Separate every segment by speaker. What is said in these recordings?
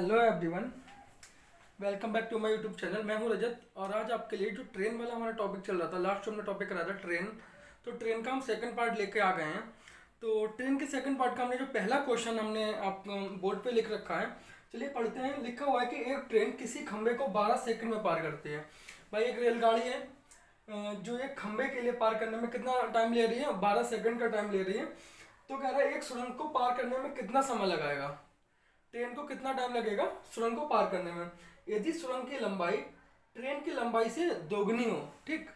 Speaker 1: Hello everyone, welcome back to my YouTube channel. मैं हूं रजत और आज आपके लिए जो ट्रेन वाला हमारा टॉपिक चल रहा था, लास्ट जो हमने टॉपिक करा था ट्रेन, तो ट्रेन का हम सेकंड पार्ट लेके आ गए हैं। तो ट्रेन के सेकंड पार्ट का हमने जो पहला क्वेश्चन हमने आप बोर्ड पे लिख रखा है, चलिए पढ़ते हैं। लिखा हुआ है कि एक ट्रेन किसी खंभे को 12 सेकंड में पार करती है। भाई एक रेलगाड़ी है जो एक खंभे के लिए पार करने में कितना टाइम ले रही है, 12 सेकंड का टाइम ले रही है। तो कह रहा है एक सुरंग को पार करने में कितना समय लगाएगा, ट्रेन को कितना टाइम लगेगा सुरंग को पार करने में, यदि सुरंग की लंबाई ट्रेन की लंबाई से दोगुनी हो। ठीक,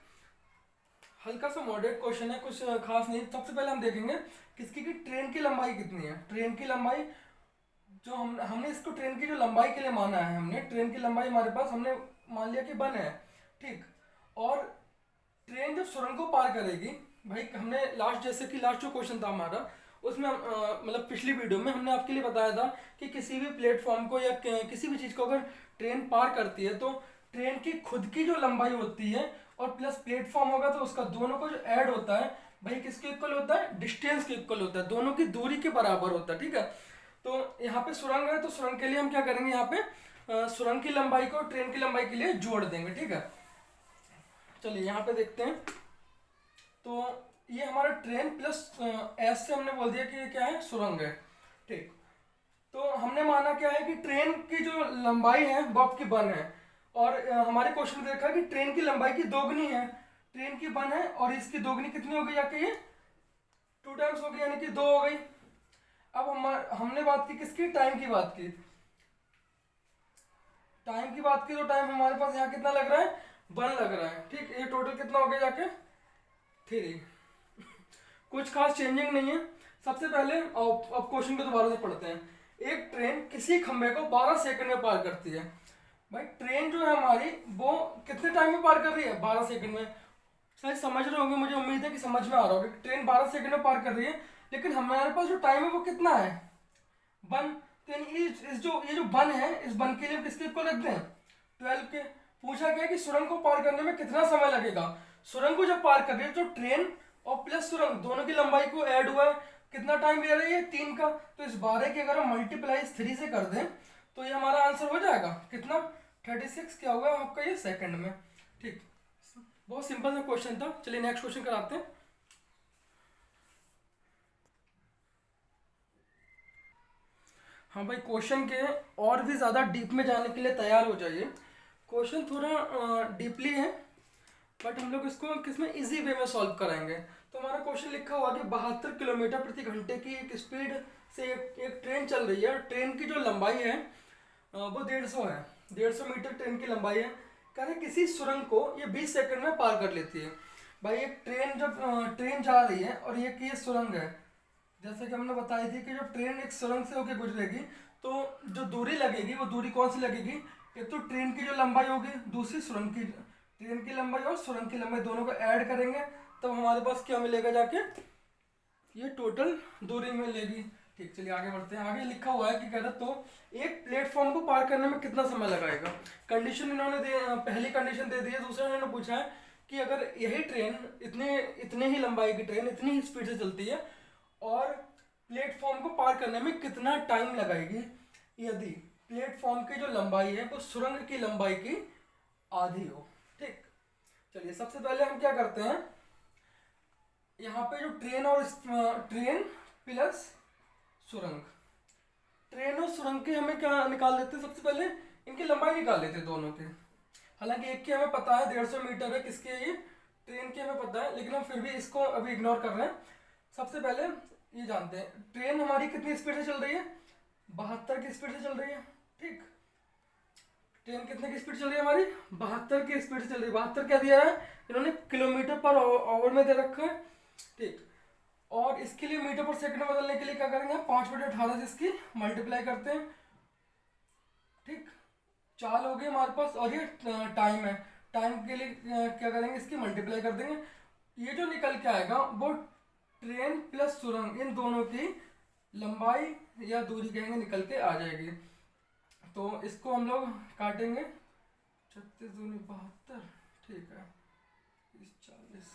Speaker 1: हल्का सा मॉडरेट क्वेश्चन है, कुछ खास नहीं। सबसे पहले हम देखेंगे किसकी की ट्रेन की लंबाई कितनी है। ट्रेन की लंबाई जो हमने इसको ट्रेन की जो लंबाई के लिए माना है, हमने ट्रेन की लंबाई हमारे पास हमने मान लिया कि 1 है। ठीक, और ट्रेन जब सुरंग को पार करेगी, भाई हमने लास्ट जैसे कि लास्ट जो क्वेश्चन था हमारा उसमें मतलब पिछली वीडियो में हमने आपके लिए बताया था कि किसी भी प्लेटफॉर्म को या किसी भी चीज़ को अगर ट्रेन पार करती है तो ट्रेन की खुद की जो लंबाई होती है और प्लस प्लेटफॉर्म होगा तो उसका दोनों को जो ऐड होता है भाई किसके इक्वल होता है, डिस्टेंस के इक्वल होता है, दोनों की दूरी के बराबर होता है। ठीक है, तो यहाँ पे सुरंग है तो सुरंग के लिए हम क्या करेंगे, यहाँ पे सुरंग की लंबाई को ट्रेन की लंबाई के लिए जोड़ देंगे। ठीक है, चलिए यहाँ पे देखते हैं। तो ये हमारा ट्रेन प्लस एस से हमने बोल दिया कि ये क्या है, सुरंग है। ठीक, तो हमने माना क्या है कि ट्रेन की जो लंबाई है वो आपकी 1 है, और हमारे क्वेश्चन में देखा कि ट्रेन की लंबाई की दोगुनी है। ट्रेन की 1 है और इसकी दोगुनी कितनी हो गई जाके, ये 2 टाइम्स हो गई, यानी कि 2 हो गई। अब हमने बात की किसकी, टाइम की बात की। टाइम की बात की तो टाइम हमारे पास यहाँ कितना लग रहा है, 1 लग रहा है। ठीक, ये टोटल कितना हो गया जाके 3। कुछ खास चेंजिंग नहीं है। सबसे पहले अब क्वेश्चन को दोबारा से पढ़ते हैं। एक ट्रेन किसी खंभे को 12 सेकंड में पार करती है। भाई ट्रेन जो है हमारी वो कितने टाइम में पार कर रही है, 12 सेकंड में। शायद समझ रहे होंगे, मुझे उम्मीद है कि समझ में आ रहा होगा कि ट्रेन 12 सेकंड में पार कर रही है, लेकिन हमारे पास जो टाइम है वो कितना है, 1। तो यानी इस जो ये जो 1 है, इस 1 के लिए किसके इक्वल रखते हैं, 12 के। पूछा गया कि सुरंग को पार करने में कितना समय लगेगा। सुरंग को जब पार कर रही है तो ट्रेन और प्लस सुरंग दोनों की लंबाई को ऐड हुआ है, कितना टाइम ले रही है, 3 का। तो इस 12 की अगर हम मल्टीप्लाई 3 से कर दें तो ये हमारा आंसर हो जाएगा कितना, 36 क्या होगा आपका ये सेकंड में। ठीक, बहुत सिंपल सा क्वेश्चन था। चलिए नेक्स्ट क्वेश्चन कराते हैं। हाँ भाई, क्वेश्चन के और भी ज़्यादा डीप में जाने के लिए तैयार हो जाइए। क्वेश्चन थोड़ा डीपली है बट हम लोग इसको किसमें इजी वे में सॉल्व कराएंगे। तो हमारा क्वेश्चन लिखा हुआ कि 72 किलोमीटर प्रति घंटे की एक स्पीड से एक ट्रेन चल रही है। ट्रेन की जो लंबाई है वो 150 है, 150 मीटर ट्रेन की लंबाई है। कह रहे किसी सुरंग को ये 20 सेकंड में पार कर लेती है। भाई एक ट्रेन जब ट्रेन जा रही है और ये सुरंग है, जैसे कि हमने बताई थी कि जब ट्रेन एक सुरंग से होकर गुजरेगी तो जो दूरी लगेगी वो दूरी कौन सी लगेगी, एक तो ट्रेन की जो लंबाई होगी, दूसरी सुरंग की। ट्रेन की लंबाई और सुरंग की लंबाई दोनों को ऐड करेंगे तब हमारे पास क्या मिलेगा जाके, ये टोटल दूरी मिलेगी। ठीक, चलिए आगे बढ़ते हैं। आगे लिखा हुआ है कि कह रहा तो एक प्लेटफॉर्म को पार करने में कितना समय लगाएगा। कंडीशन इन्होंने पहली कंडीशन दे दी है। दूसरा इन्होंने पूछा है कि अगर यही ट्रेन इतने इतने ही लंबाई की ट्रेन इतनी ही स्पीड से चलती है और प्लेटफॉर्म को पार करने में कितना टाइम लगाएगी यदि प्लेटफॉर्म की जो लंबाई है वो सुरंग की लंबाई की आधी हो। ठीक, चलिए सबसे पहले हम क्या करते हैं, यहाँ पे जो ट्रेन और ट्रेन प्लस सुरंग, ट्रेन और सुरंग के हमें क्या निकाल देते हैं, सबसे पहले इनकी लंबाई निकाल लेते हैं दोनों के। हालांकि एक की हमें पता है 150 मीटर है, किसकी है ये, ट्रेन की हमें पता है, लेकिन हम फिर भी इसको अभी इग्नोर कर रहे हैं। सबसे पहले ये जानते हैं ट्रेन हमारी कितनी स्पीड से चल रही है, 72 की स्पीड से चल रही है। ठीक, ट्रेन कितने की स्पीड चल रही है हमारी, 72 की स्पीड से चल रही है। 72 क्या दिया है इन्होंने, किलोमीटर पर आवर में दे रखा है। ठीक, और इसके लिए मीटर पर सेकंड में बदलने के लिए क्या करेंगे, 5/18 से इसकी मल्टीप्लाई करते हैं। ठीक, चाल हो गई हमारे पास, और ये टाइम है, टाइम के लिए क्या करेंगे, इसकी मल्टीप्लाई कर देंगे। ये जो निकल के आएगा वो ट्रेन प्लस सुरंग इन दोनों की लंबाई या दूरी कहेंगे निकल के आ जाएगी। तो इसको हम लोग काटेंगे, 36 दूनी 72। ठीक है, 40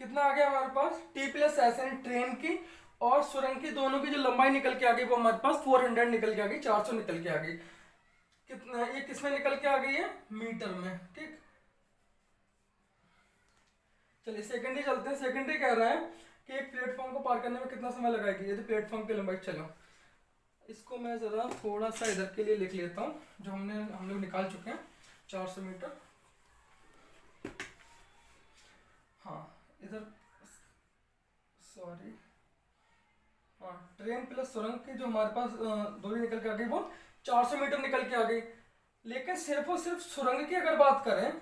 Speaker 1: कितना आ गया हमारे पास, टी प्लस एस यानी ट्रेन की और सुरंग की दोनों की जो लंबाई निकल के आ गई वो हमारे पास 400 निकल के आ गई, 400 निकल के आ गई। कितना ये किसमें निकल के आ गई है? मीटर में। ठीक, चलिए सेकेंडरी चलते हैं। सेकेंडरी कह रहा है कि एक प्लेटफॉर्म को पार करने में कितना समय लगाएगी यदि प्लेटफॉर्म की लंबाई। चलो इसको मैं ज़रा थोड़ा सा इधर के लिए लिख लेता हूँ, जो हम लोग निकाल चुके हैं 400 मीटर। हाँ इधर सॉरी, हाँ ट्रेन प्लस सुरंग की जो हमारे पास दूरी निकल के आ गई वो 400 मीटर निकल के आ गई। लेकिन सिर्फ और सिर्फ सुरंग की अगर बात करें,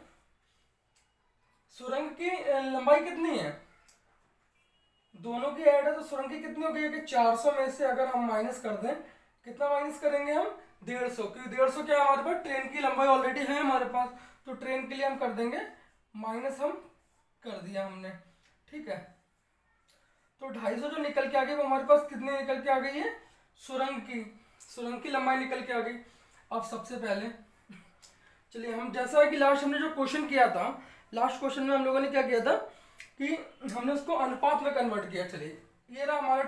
Speaker 1: सुरंग की लंबाई कितनी है? दोनों की ऐड है तो सुरंग की कितनी हो गई है कि 400 में से अगर हम माइनस कर दें, कितना माइनस करेंगे हम? 150, क्योंकि 150 क्या है हमारे पास? ट्रेन की लंबाई ऑलरेडी है हमारे पास, तो ट्रेन के लिए हम कर देंगे माइनस, हम कर दिया हमने। ठीक है, तो 250 जो निकल के आ गई वो हमारे पास कितनी निकल के आ गई है? सुरंग की लंबाई निकल के आ गई। अब सबसे पहले चलिए हम, जैसा है कि लास्ट हमने जो क्वेश्चन किया था, लास्ट क्वेश्चन में हम लोगों ने क्या किया था कि हमने उसको अनुपात में कन्वर्ट किया। चलिए ये रहा हमारा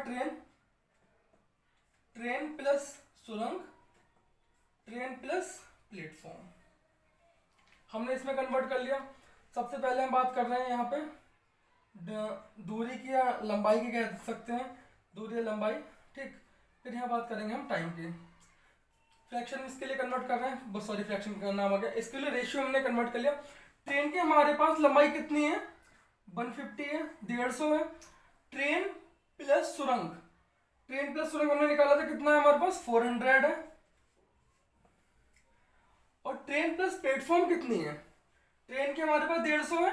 Speaker 1: ट्रेन प्लस सुरंग, ट्रेन प्लस प्लेटफॉर्म, हमने इसमें कन्वर्ट कर लिया। सबसे पहले हम बात कर रहे हैं यहाँ पे दूरी की या लंबाई की कह सकते हैं, दूरी या लंबाई। ठीक, फिर यहाँ बात करेंगे हम टाइम की। फ्रैक्शन इसके लिए कन्वर्ट कर रहे हैं, सॉरी फ्रैक्शन का नाम आ गया, इसके लिए रेशियो हमने कन्वर्ट कर लिया। ट्रेन की हमारे पास लंबाई कितनी है? 150 है, 150 है। ट्रेन प्लस सुरंग, ट्रेन प्लस सुरंग हमने निकाला था कितना है हमारे पास? 400 है। और ट्रेन प्लस प्लेटफॉर्म कितनी है? ट्रेन की हमारे पास 150 है,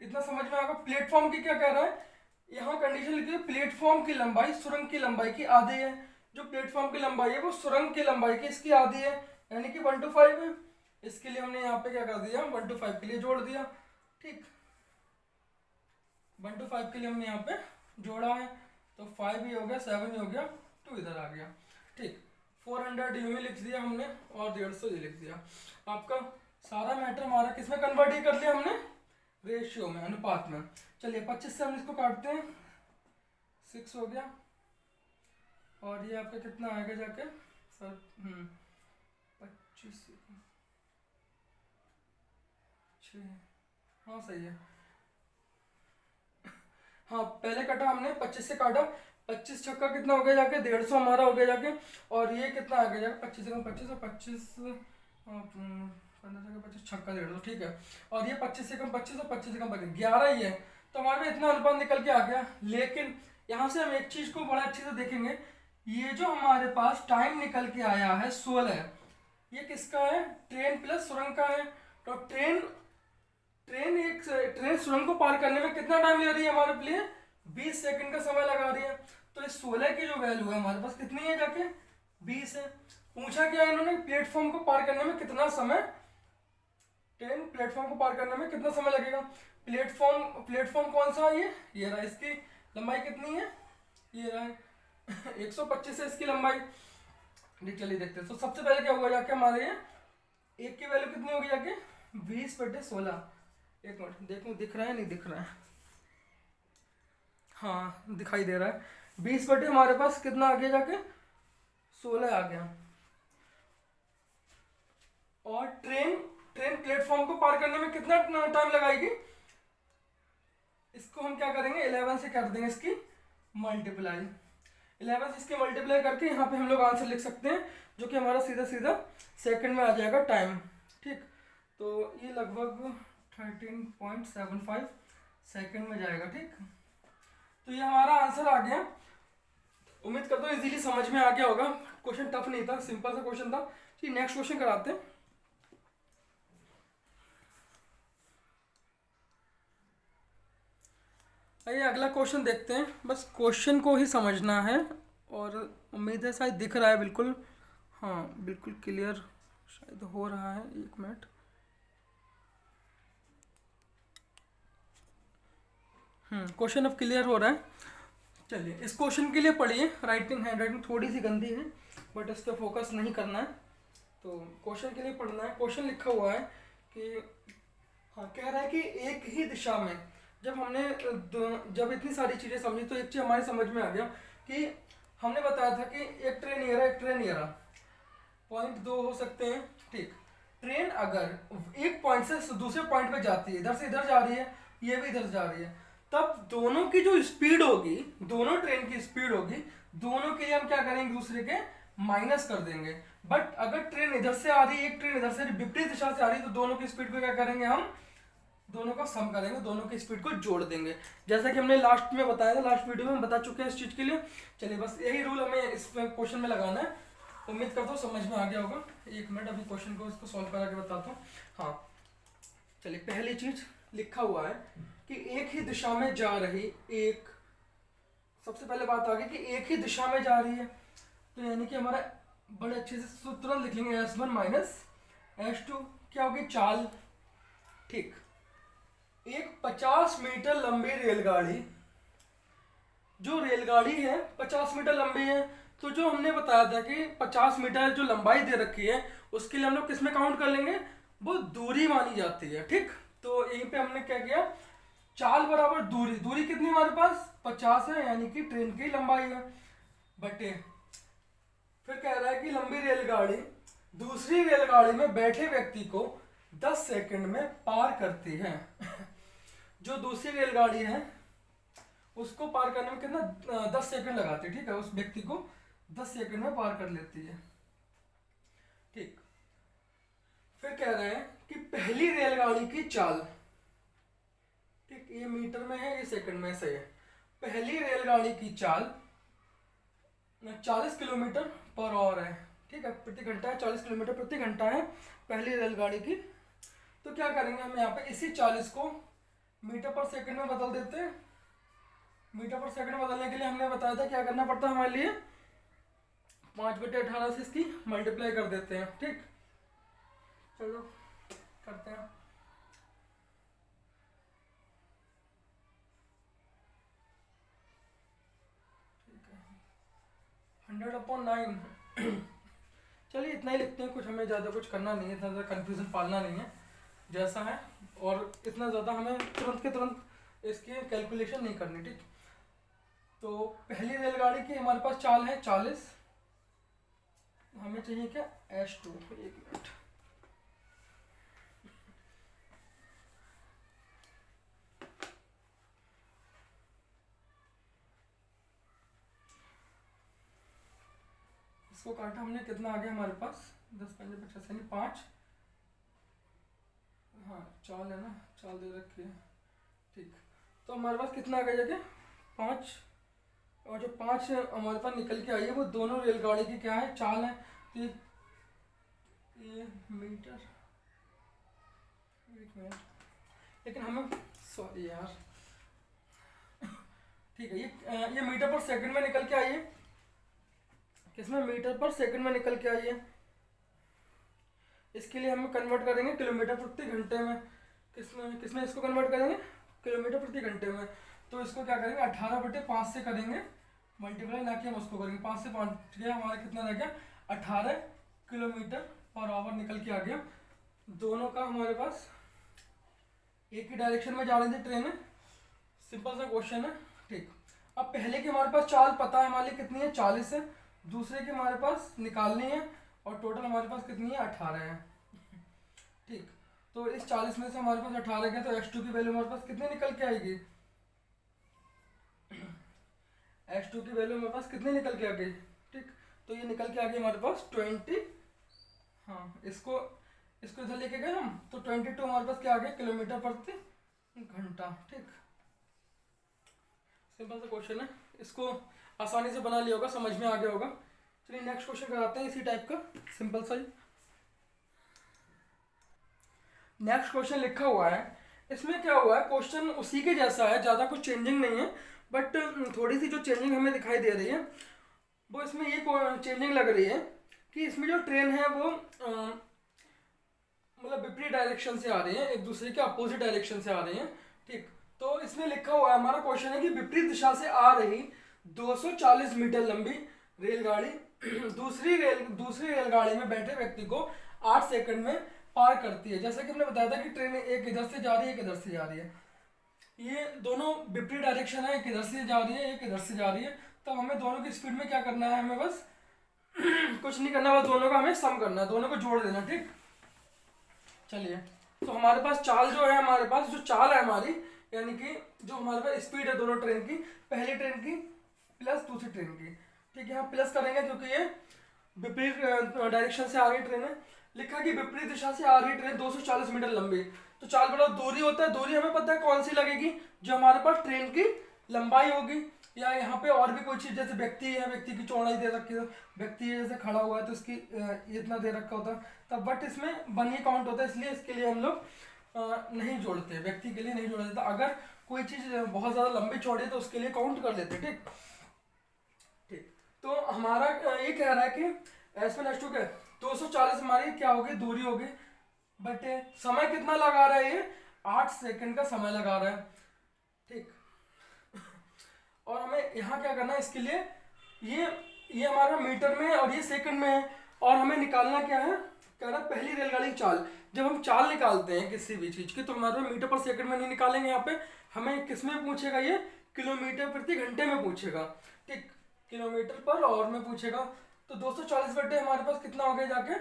Speaker 1: इतना समझ में आएगा। प्लेटफॉर्म की क्या कह रहा है, यहाँ कंडीशन लिखी है प्लेटफॉर्म की लंबाई सुरंग की लंबाई की आधी है। जो प्लेटफॉर्म की लंबाई है वो सुरंग की लंबाई की इसकी आधी है, यानी कि 1/5 है। इसके लिए हमने यहाँ पे क्या कर दिया? 1/5 के लिए जोड़ दिया। ठीक, 1/5 के लिए हमने यहाँ पे जोड़ा है, तो 5 ही हो गया, 7 ही हो गया, 2 इधर आ गया। ठीक, 400 यूं ही लिख दिया हमने और 150 ये लिख दिया। आपका सारा मैटर हमारा किसमें कन्वर्ट ही कर लिया हमने? रेशियो में, अनुपात में। चलिए 25 से हम इसको काटते हैं, 6 हो गया। और ये आपका कितना आएगा जाके सर? 25 6, हाँ सही है। हाँ पहले काटा हमने 25 से काटा, 25 छक्का कितना हो गया जाके? 150 हमारा हो गया जाके। और ये कितना आ गया जाके? 25 से कम 25 और 25 15 से कम 25 छक्का 150। ठीक है, और ये 25 से कम 25 और 25 से कम 25, 11 ही है, तो हमारे में इतना अनुपात निकल के आ गया। लेकिन यहाँ से हम एक चीज़ को बड़ा अच्छे से देखेंगे, ये जो हमारे पास टाइम निकल के आया है 16, ये किसका है? ट्रेन प्लस सुरंग का है। तो ट्रेन सुरंग को पार करने में कितना टाइम ले रही है हमारे लिए? 20 सेकंड का समय लगा रही है। तो इस 16 की जो वैल्यू है हमारे पास कितनी है जाके? 20 है। पूछा क्या इन्होंने? प्लेटफॉर्म को पार करने में कितना समय, ट्रेन प्लेटफॉर्म को पार करने में कितना समय लगेगा। प्लेटफॉर्म कौन सा है? ये रहा, इसकी लंबाई कितनी है? ये रहा 125 है इसकी लंबाई। चलिए देखते हैं। तो सबसे पहले क्या हुआ जाके हमारे ये एक की वैल्यू कितनी होगी जाके? 20/16। एक मिनट देखूं दिख रहा है नहीं दिख रहा है, हाँ दिखाई दे रहा है। 20 हमारे पास कितना आ गया जाके? 16 आ गया। और ट्रेन प्लेटफॉर्म को पार करने में कितना टाइम लगाएगी? इसको हम क्या करेंगे? 11 से कर देंगे इसकी मल्टीप्लाई। 11 से इसके मल्टीप्लाई करके यहाँ पे हम लोग आंसर लिख सकते हैं, जो कि हमारा सीधा सीधा सेकंड में आ जाएगा टाइम। ठीक, तो ये लगभग 13.75 सेकंड में जाएगा। ठीक, तो ये हमारा आंसर आ गया। उम्मीद करता हूँ इजीली समझ में आ गया होगा। क्वेश्चन टफ नहीं था, सिंपल सा क्वेश्चन था। ठीक, नेक्स्ट क्वेश्चन कराते हैं। आइए अगला क्वेश्चन देखते हैं। बस क्वेश्चन को ही समझना है, और उम्मीद है शायद दिख रहा है बिल्कुल, हाँ बिल्कुल क्लियर शायद हो रहा है। एक मिनट, क्वेश्चन अब क्लियर हो रहा है। चलिए इस क्वेश्चन के लिए पढ़िए। हैंड राइटिंग थोड़ी सी गंदी है, बट इस पर फोकस नहीं करना है, तो क्वेश्चन के लिए पढ़ना है। क्वेश्चन लिखा हुआ है कि हाँ कह रहा है कि एक ही दिशा में जब हमने जब इतनी सारी चीज़ें समझी तो एक चीज़ हमारी समझ में आ गया कि हमने बताया था कि एक ट्रेन ये रहा, एक ट्रेन ये रहा, पॉइंट दो हो सकते हैं, ठीक। ट्रेन अगर एक पॉइंट से दूसरे पॉइंट पे जाती है, इधर से इधर जा रही है, ये भी इधर जा रही है, तब दोनों की जो स्पीड होगी, दोनों ट्रेन की स्पीड होगी, दोनों के लिए हम क्या करेंगे, दूसरे के माइनस कर देंगे। बट अगर ट्रेन इधर से आ रही है, एक ट्रेन इधर से विपरीत दिशा से आ रही है, तो दोनों की स्पीड को क्या करेंगे, हम दोनों का सम करेंगे, दोनों की स्पीड को जोड़ देंगे, जैसा कि हमने लास्ट में बताया था, लास्ट वीडियो में हम बता चुके हैं इस चीज़ के लिए। चलिए बस यही रूल हमें इस क्वेश्चन में लगाना है। उम्मीद करता हूँ समझ में आ गया होगा। एक मिनट अभी क्वेश्चन को इसको सॉल्व करा के बताता हूँ। हाँ चलिए, पहली चीज लिखा हुआ है कि एक ही दिशा में जा रही एक, सबसे पहले बात आ गई कि एक ही दिशा में जा रही है, तो यानी कि हमारा बड़े अच्छे से तुरंत लिख लेंगे S1 माइनस S2 क्या होगी, चाल, ठीक। एक 50 मीटर लंबी रेलगाड़ी, जो रेलगाड़ी है 50 मीटर लंबी है, तो जो हमने बताया था कि 50 मीटर जो लंबाई दे रखी है उसके लिए हम लोग किस में काउंट कर लेंगे, वो दूरी मानी जाती है, ठीक। तो यहीं पे हमने क्या किया, चाल बराबर दूरी, दूरी कितनी हमारे पास 50 है, यानी कि ट्रेन की लंबाई है, बटे फिर कह रहा है कि लंबी रेलगाड़ी दूसरी रेलगाड़ी में बैठे व्यक्ति को 10 सेकंड में पार करती है। जो दूसरी रेलगाड़ी है उसको पार करने में कितना 10 सेकंड लगाती है, ठीक है, उस व्यक्ति को 10 सेकंड में पार कर लेती है, ठीक। फिर कह रहे हैं कि पहली रेलगाड़ी की चाल, ठीक, ये मीटर में है, ये सेकंड में, सही है। पहली रेलगाड़ी की चाल 40 किलोमीटर पर आवर है, ठीक है, प्रति घंटा है, 40 किलोमीटर प्रति घंटा है पहली रेलगाड़ी की। तो क्या करेंगे, हम यहाँ पे इसी 40 को मीटर पर सेकंड में बदल देते हैं। मीटर पर सेकंड बदलने के लिए हमने बताया था क्या करना पड़ता है हमारे लिए, 5/18 से इसकी मल्टीप्लाई कर देते हैं, ठीक। चलो करते हैं। ठीक है, 100/9। चलिए इतना ही लिखते हैं, कुछ हमें ज़्यादा कुछ करना नहीं है, इतना ज़्यादा कन्फ्यूजन पालना नहीं है, जैसा है, और इतना ज़्यादा हमें तुरंत के तुरंत इसकी कैलकुलेशन नहीं करनी, ठीक। तो पहली रेलगाड़ी की हमारे पास चाल है 40, हमें चाहिए क्या S2, एक मिनट, इसको काटा हमने, कितना आ गया हमारे पास, 10×5 यानी 5, हाँ चाल है ना, चाल दे रखी है, ठीक। तो हमारे पास कितना आ गया जगह 5, और जो 5 हमारे पास निकल के आई है वो दोनों रेलगाड़ी की क्या है, चाल है। तो ये मीटर, एक मिनट, लेकिन हमें, सॉरी यार, ठीक है, ये मीटर पर सेकंड में निकल के आई है, किसमें, मीटर पर सेकंड में निकल के आई है। इसके लिए हम कन्वर्ट करेंगे किलोमीटर प्रति घंटे में, किसमें किसमें इसको कन्वर्ट करेंगे, किलोमीटर प्रति घंटे में। तो इसको क्या करेंगे, 18/5 से करेंगे मल्टीप्लाई, ना कि हम उसको करेंगे, 5 से 5 गया, हमारा कितना रह गया, 18 किलोमीटर पर आवर निकल के आ गया। दोनों का हमारे पास एक ही डायरेक्शन में जा रही थी ट्रेन, सिंपल सा क्वेश्चन है, ठीक। अब पहले की हमारे पास चाल पता है हमारे लिए कितनी है, 40 है, दूसरे की हमारे पास निकालनी है, और टोटल हमारे पास कितनी है, 18 है, ठीक। तो इस 40 में से हमारे पास 18 गए, तो x2 की वैल्यू हमारे पास कितनी निकल के आएगी, x2 की वैल्यू हमारे पास कितनी निकल के आ गई, ठीक। तो ये निकल के आ गई हमारे पास 20, हाँ इसको इधर लेके गए हम, तो 22 हमारे पास क्या आ गया, किलोमीटर प्रति घंटा, ठीक। सिंपल सा क्वेश्चन है, इसको आसानी से बना लिया होगा, समझ में आ गया होगा। चलिए नेक्स्ट क्वेश्चन कराते हैं इसी टाइप का, सिंपल सा ही। नेक्स्ट क्वेश्चन लिखा हुआ है, इसमें क्या हुआ है, क्वेश्चन उसी के जैसा है, ज़्यादा कुछ चेंजिंग नहीं है, बट थोड़ी सी जो चेंजिंग हमें दिखाई दे रही है वो इसमें ये चेंजिंग लग रही है कि इसमें जो ट्रेन है वो मतलब विपरीत डायरेक्शन से आ रही है, एक दूसरे के अपोजिट डायरेक्शन से आ रही है, ठीक। तो इसमें लिखा हुआ है, हमारा क्वेश्चन है कि विपरीत दिशा से आ रही 240 मीटर लंबी रेलगाड़ी दूसरी रेलगाड़ी में बैठे व्यक्ति को 8 सेकंड में पार करती है। जैसा कि हमने बताया था कि ट्रेन एक इधर से जा रही है, एक इधर से जा रही है, ये दोनों विपरीत डायरेक्शन है, एक इधर से जा रही है एक इधर से जा रही है, तो हमें दोनों की स्पीड में क्या करना है, हमें बस कुछ नहीं करना, बस दोनों का हमें सम करना है, दोनों को जोड़ देना। ठीक, चलिए तो हमारे पास चाल जो है, हमारे पास जो चाल है हमारी, यानी कि जो हमारे पास स्पीड है दोनों ट्रेन की, पहली ट्रेन की प्लस दूसरी ट्रेन की। ठीक है, हम प्लस करेंगे क्योंकि ये विपरीत डायरेक्शन से आ रही ट्रेन है। लिखा कि विपरीत दिशा से आ रही ट्रेन 240 मीटर लंबी। तो चाल बड़ा दूरी होता है, दूरी हमें पता है कौन सी लगेगी, जो हमारे पास ट्रेन की लंबाई होगी, या यहाँ पे और भी कोई चीज़, जैसे व्यक्ति है, व्यक्ति की चौड़ाई दे रखी है, व्यक्ति जैसे खड़ा हुआ है तो इसकी इतना दे रखा होता है तब, बट इसमें वन ही काउंट होता है, इसलिए इसके लिए हम लोग नहीं जोड़ते, व्यक्ति के लिए नहीं जोड़ा जाता। अगर कोई चीज़ बहुत ज़्यादा लंबी चौड़ी है तो उसके लिए काउंट कर लेते। ठीक ठीक, तो हमारा ये कह रहा है कि एस वन एस टू के 240 हमारी क्या होगी, दूरी होगी, बट समय कितना लगा रहा है, ये 8 सेकंड का समय लगा रहा है। ठीक, और हमें यहाँ क्या करना है, इसके लिए ये हमारा मीटर में है और ये सेकंड में है, और हमें निकालना क्या है, कह रहा है पहली रेलगाड़ी चाल। जब हम चाल निकालते हैं किसी भी चीज़ की तो हमारे मीटर पर सेकंड में नहीं निकालेंगे, यहाँ पे हमें किस में पूछेगा, ये किलोमीटर प्रति घंटे में पूछेगा। ठीक, किलोमीटर पर आवर में पूछेगा। तो 240 बटे हमारे पास कितना हो गया, जाके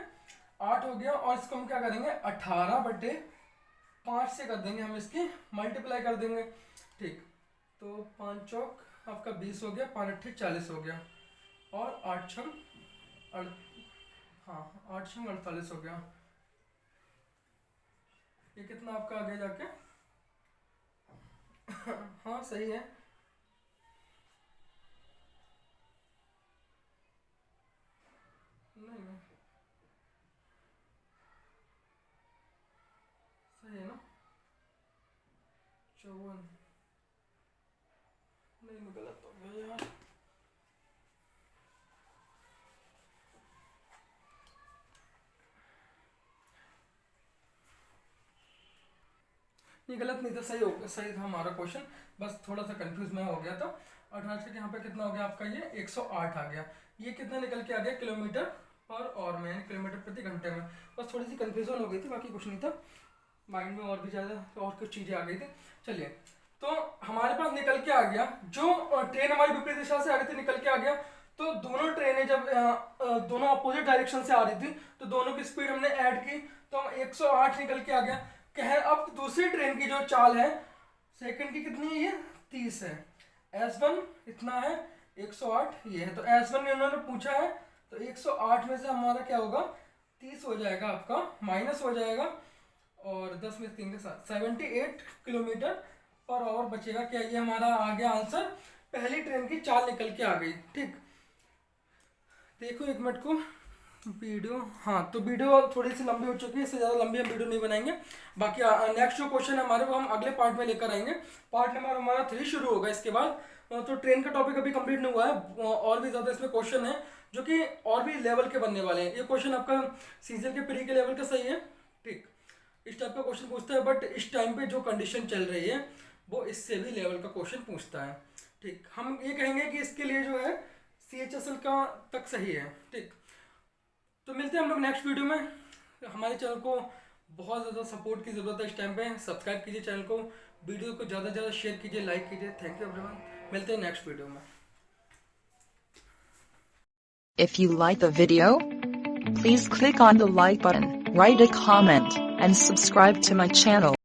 Speaker 1: 8 हो गया, और इसको हम क्या करेंगे 18 बटे 5 से कर देंगे, हम इसकी मल्टीप्लाई कर देंगे। ठीक, तो 5 चौक आपका 20 हो गया, 5 अट्ठे 40 हो गया, और 8 छंग 48 हो गया। ये कितना आपका आगे जाके हाँ सही है, नहीं नहीं सही है ना, 54, नहीं गलत हो गया यार, ये गलत नहीं था, सही हो गया, सही था हमारा क्वेश्चन, बस थोड़ा सा कंफ्यूज मैं हो गया था। 18 से यहाँ पे कितना हो गया आपका, ये 108 आ गया। ये कितना निकल के आ गया, किलोमीटर पर आवर में, यानी किलोमीटर प्रति घंटे में। बस थोड़ी सी कंफ्यूजन हो गई थी, बाकी कुछ नहीं था, माइंड में और भी ज़्यादा तो और कुछ चीज़ें आ गई थी। चलिए, तो हमारे पास निकल के आ गया, जो ट्रेन हमारी विपरीत दिशा से आ रही थी निकल के आ गया। तो दोनों ट्रेनें जब दोनों अपोजिट डायरेक्शन से आ रही थी तो दोनों की स्पीड हमने ऐड की, तो 108 निकल के आ गया। अब दूसरी ट्रेन की जो चाल है सेकंड की कितनी है, ये 30 है, S1 इतना है 108 ये है, तो S1 में उन्होंने पूछा है, तो 108 में से हमारा क्या होगा, 30 हो जाएगा आपका, माइनस हो जाएगा, और 10 में 3 के साथ 78 किलोमीटर पर आवर बचेगा। क्या ये हमारा आ गया आंसर, पहली ट्रेन की चाल निकल के आ गई। ठीक, देखो एक मिनट को वीडियो, हाँ तो वीडियो थोड़ी सी लंबी हो चुकी है, इससे ज़्यादा लंबी हम वीडियो नहीं बनाएंगे। बाकी नेक्स्ट जो क्वेश्चन है हमारे वो हम अगले पार्ट में लेकर आएंगे, पार्ट नंबर हमारा 3 शुरू होगा इसके बाद। तो ट्रेन का टॉपिक अभी कंप्लीट नहीं हुआ है, और भी ज़्यादा इसमें क्वेश्चन है जो कि और भी लेवल के बनने वाले हैं। ये क्वेश्चन आपका सीजन के प्री के लेवल का सही है। ठीक, इस टाइप का क्वेश्चन पूछता है, बट इस टाइम पे जो कंडीशन चल रही है वो इससे भी लेवल का क्वेश्चन पूछता है। ठीक, हम ये कहेंगे कि इसके लिए जो है CHSL का तक सही है। ठीक, तो मिलते हैं हम लोग नेक्स्ट वीडियो में। हमारे चैनल को बहुत ज़्यादा सपोर्ट की ज़रूरत है इस टाइम पे, सब्सक्राइब कीजिए चैनल को, वीडियो को ज़्यादा से ज़्यादा शेयर कीजिए, लाइक कीजिए। थैंक यू एवरीवन, मिलते हैं नेक्स्ट वीडियो में।
Speaker 2: If you like the video, please click on the like button, write a comment, and subscribe to my channel.